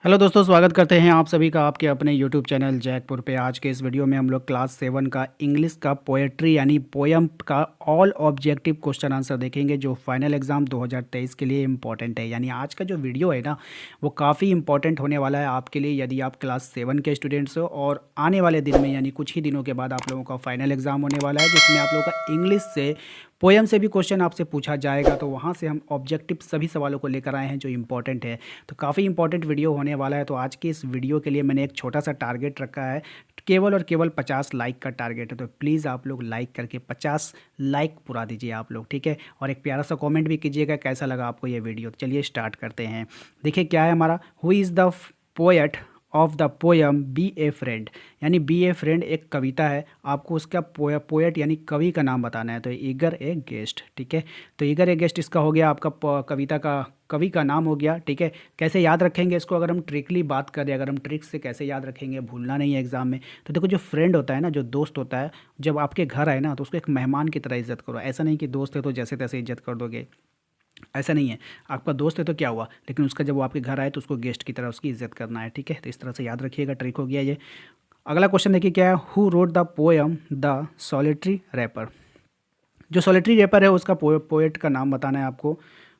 Hello दोस्तों, स्वागत करते हैं आप सभी का आपके अपने यूट्यूब चैनल जैकपुर पे। आज के इस वीडियो में हम लोग क्लास 7 का इंग्लिश का पोएट्री यानी पोयम का ऑल ऑब्जेक्टिव क्वेश्चन आंसर देखेंगे जो फाइनल एग्जाम 2023 के लिए इम्पॉर्टेंट है। यानी आज का जो वीडियो है ना, वो काफ़ी इंपॉर्टेंट होने वाला है आपके लिए यदि आप क्लास 7 के स्टूडेंट्स हो। और आने वाले दिन में यानी कुछ ही दिनों के बाद आप लोगों का फाइनल एग्जाम होने वाला है, जिसमें आप लोगों का इंग्लिश से पोएम से भी क्वेश्चन आपसे पूछा जाएगा। तो वहाँ से हम ऑब्जेक्टिव सभी सवालों को लेकर आए हैं जो इंपॉर्टेंट है। तो काफ़ी इंपॉर्टेंट वीडियो होने वाला है। तो आज के इस वीडियो के लिए मैंने एक छोटा सा टारगेट रखा है, केवल और केवल 50 लाइक का टारगेट है। तो प्लीज़ आप लोग लाइक करके 50 लाइक पूरा दीजिए आप लोग, ठीक है। और एक प्यारा सा कमेंट भी कीजिएगा कैसा लगा आपको ये वीडियो। तो चलिए स्टार्ट करते हैं। देखिए क्या है हमारा, who is the poet of the poem be a friend. यानी बी ए फ्रेंड एक कविता है, आपको उसका पोएट यानी कवि का नाम बताना है। तो ईगर ए गेस्ट, ठीक है। तो ईगर ए गेस्ट इसका हो गया, आपका कविता का कवि का नाम हो गया, ठीक है। कैसे याद रखेंगे इसको, अगर हम ट्रिकली बात करें, अगर हम ट्रिक से कैसे याद रखेंगे, भूलना नहीं है एग्जाम में। तो देखो, जो फ्रेंड होता है ना, जो दोस्त होता है, जब आपके घर आए ना तो उसको एक मेहमान की तरह इज्जत करो। ऐसा नहीं कि दोस्त है तो जैसे तैसे इज्जत कर दोगे, ऐसा नहीं है। आपका दोस्त है तो क्या हुआ, लेकिन उसका जब वो आपके घर आए तो उसको गेस्ट की तरह उसकी इज्जत करना है, ठीक है। तो इस तरह से याद रखिएगा, ट्रिक हो गया ये। अगला क्वेश्चन देखिए क्या है, who wrote the poem the solitary reaper. जो सॉलिटरी रैपर है उसका पोएट का नाम बताना है आपको।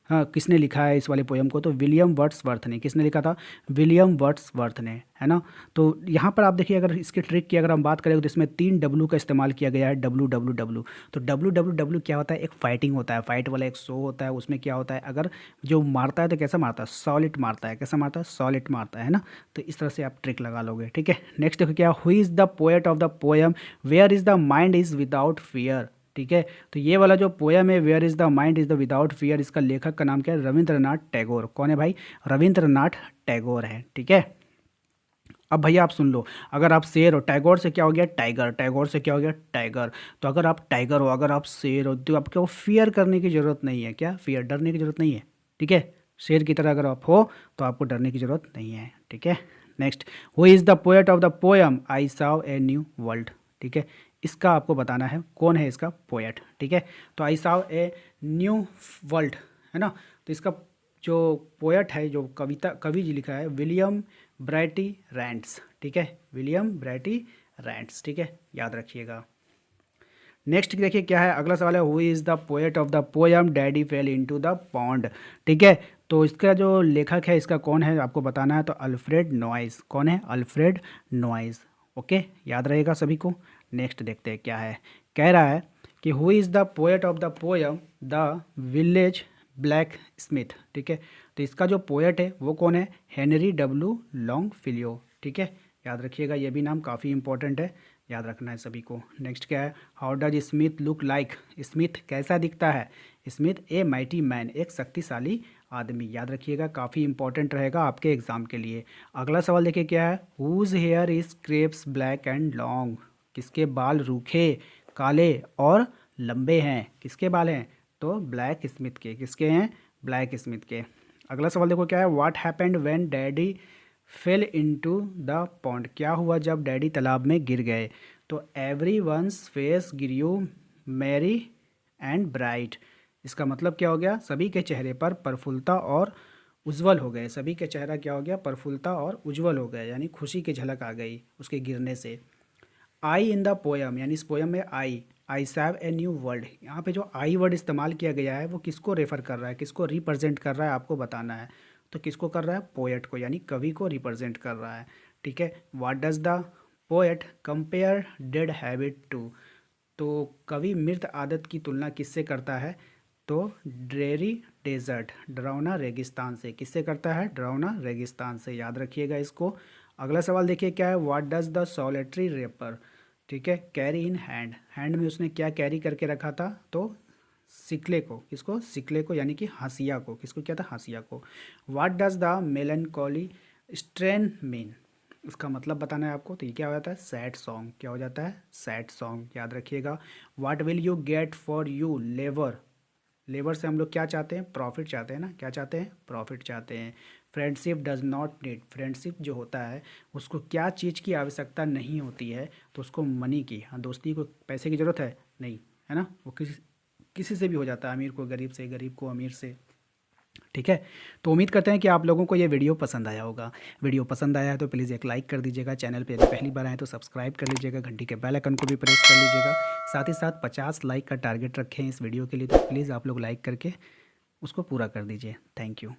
हाँ, किसने लिखा है इस वाले पोएम को, तो विलियम वर्ड्सवर्थ ने। किसने लिखा था, विलियम वर्ड्सवर्थ ने, है ना। तो यहाँ पर आप देखिए, अगर इसके ट्रिक की अगर हम बात करें तो इसमें 3 डब्लू का इस्तेमाल किया गया है, डब्लू डब्लू डब्लू। तो डब्लू डब्लू डब्लू क्या होता है, एक फाइटिंग होता है, फाइट वाला एक शो होता है। उसमें क्या होता है, अगर जो मारता है तो कैसा मारता है, सॉलिड मारता है। कैसा मारता है, सॉलिड मारता है ना। तो इस तरह से आप ट्रिक लगा लोगे, ठीक है। नेक्स्ट देखो क्या, who is the poet of the poem where is the mind is without fear, ठीक है। तो ये वाला जो पोयम है, where is the mind is the without fear, इसका लेखक का नाम क्या है, रविंद्रनाथ टैगोर। कौन है भाई, रविंद्रनाथ टैगोर है, ठीक है। अब भैया आप सुन लो, अगर आप शेर हो, टैगोर से क्या हो गया, टाइगर। टैगोर से क्या हो गया, टाइगर। तो अगर आप टाइगर हो, अगर आप शेर हो, तो आपको फियर करने की ज़रूरत नहीं है। क्या, फियर, डरने की ज़रूरत नहीं है, ठीक है। शेर की तरह अगर आप हो तो आपको डरने की ज़रूरत नहीं है, ठीक है। Next, who is the poet of the poem I Sao a new world, ठीक है। इसका आपको बताना है कौन है इसका पोएट, ठीक है। तो आई साव ए न्यू वर्ल्ड, है ना। तो इसका जो पोएट है, जो कविता कवि जी लिखा है, विलियम ब्रैटी रैंड्स, ठीक है। विलियम ब्रैटी रैंड्स, ठीक है, याद रखिएगा। नेक्स्ट देखिए क्या है, अगला सवाल है, who is the poet of the poem daddy fell into the pond, ठीक है। तो इसका जो लेखक है इसका कौन है आपको बताना है, तो अल्फ्रेड नोइस। कौन है, अल्फ्रेड नोइस, ओके, याद रहेगा सभी को। नेक्स्ट देखते हैं क्या है, कह रहा है कि who is the poet of the poem the village black Smith, ठीक है। तो इसका जो पोएट है वो कौन है, हेनरी डब्ल्यू लॉन्गफिलियो, ठीक है, याद रखिएगा। ये भी नाम काफ़ी इंपॉर्टेंट है, याद रखना है सभी को। नेक्स्ट क्या है, how does Smith look like. Smith कैसा दिखता है, स्मिथ ए माइटी मैन, एक शक्तिशाली आदमी। याद रखिएगा, काफ़ी इंपॉर्टेंट रहेगा आपके एग्जाम के लिए। अगला सवाल देखिए क्या है, whose hair is crisp black and long. किसके बाल रूखे, काले और लंबे हैं, किसके बाल हैं, तो ब्लैक स्मिथ के। किसके हैं, ब्लैक स्मिथ के। अगला सवाल देखो क्या है, what happened when daddy fell into the pond. क्या हुआ जब डैडी तालाब में गिर गए, तो एवरी वंस फेस गिरियो मैरी एंड ब्राइट। इसका मतलब क्या हो गया, सभी के चेहरे पर प्रफुल्लता और उज्जवल हो गए। सभी के चेहरा क्या हो गया, प्रफुल्लता और उज्जवल हो गए, यानी खुशी की झलक आ गई उसके गिरने से। आई इन द पोयम, यानी इस पोयम में आई सैव ए न्यू वर्ल्ड। यहाँ पे जो आई वर्ड इस्तेमाल किया गया है वो किसको रेफर कर रहा है, किसको रिप्रेजेंट कर रहा है, आपको बताना है। तो किसको कर रहा है, पोएट को, यानी कवि को रिप्रेजेंट कर रहा है, ठीक है। What does the poet compare dead habit to. तो कवि मृत आदत की तुलना किससे करता है, तो ड्रेरी डेजर्ट, डरावना रेगिस्तान से। किससे करता है, डरावना रेगिस्तान से, याद रखिएगा इसको। अगला सवाल देखिए क्या है, व्हाट डज द सॉलिटरी रेपर, ठीक है, कैरी इन हैंड। हैंड में उसने क्या कैरी करके रखा था, तो सिकले को। किसको, सिकले को, यानी कि हाशिया को। किसको क्या था, हाशिया को। What does the melancholy strain mean. इसका मतलब बताना है आपको। तो ये क्या हो जाता है, सैड सॉन्ग। क्या हो जाता है, सैड सॉन्ग, याद रखिएगा। What will you get for you labour. Labour से हम लोग क्या चाहते हैं, प्रॉफिट चाहते हैं ना। क्या चाहते हैं, प्रॉफिट चाहते हैं। Friendship does not need, friendship जो होता है उसको क्या चीज़ की आवश्यकता नहीं होती है, तो उसको मनी की। हाँ, दोस्ती को पैसे की ज़रूरत है नहीं, है ना। वो किसी किसी से भी हो जाता है, अमीर को गरीब से, गरीब को अमीर से। ठीक है। तो उम्मीद करते हैं कि आप लोगों को ये वीडियो पसंद आया होगा। वीडियो पसंद आया है तो प्लीज़ एक लाइक कर दीजिएगा, चैनल पे यदि पहली बार आए तो सब्सक्राइब कर लीजिएगा, घंटी के बेल आइकन को भी प्रेस कर लीजिएगा। साथ ही साथ 50 लाइक का टारगेट रखें इस वीडियो के लिए, तो प्लीज़ आप लोग लाइक करके उसको पूरा कर दीजिए। Thank you.